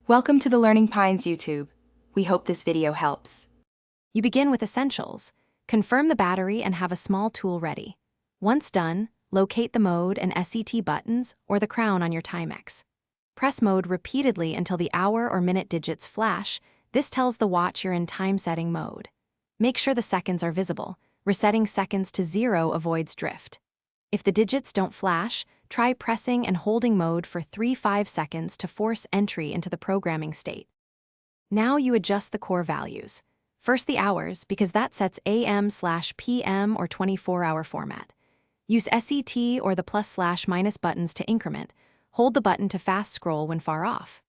Welcome to the Learning Pines YouTube. We hope this video helps. You begin with essentials. Confirm the battery and have a small tool ready. Once done, locate the mode and SET buttons or the crown on your Timex. Press mode repeatedly until the hour or minute digits flash. This tells the watch you're in time-setting mode. Make sure the seconds are visible. Resetting seconds to 0 avoids drift. If the digits don't flash, try pressing and holding mode for 3-5 seconds to force entry into the programming state. Now you adjust the core values. First the hours, because that sets AM/PM or 24-hour format. Use SET or the +/- buttons to increment. Hold the button to fast scroll when far off.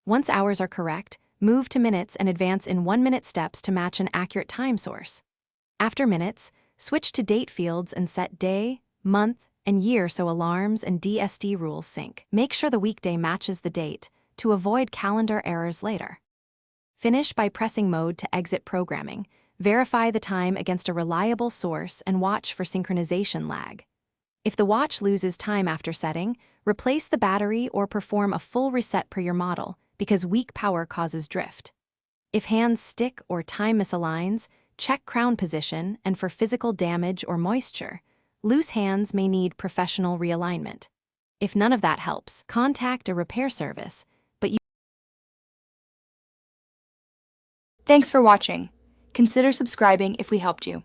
Once hours are correct, move to minutes and advance in 1-minute steps to match an accurate time source. After minutes, switch to date fields and set day, month, and year so alarms and DSD rules sync. Make sure the weekday matches the date to avoid calendar errors later. Finish by pressing mode to exit programming. Verify the time against a reliable source and watch for synchronization lag. If the watch loses time after setting, replace the battery or perform a full reset per your model because weak power causes drift. If hands stick or time misaligns, check crown position, and for physical damage or moisture, loose hands may need professional realignment. If none of that helps, contact a repair service. Thanks for watching. Consider subscribing if we helped you.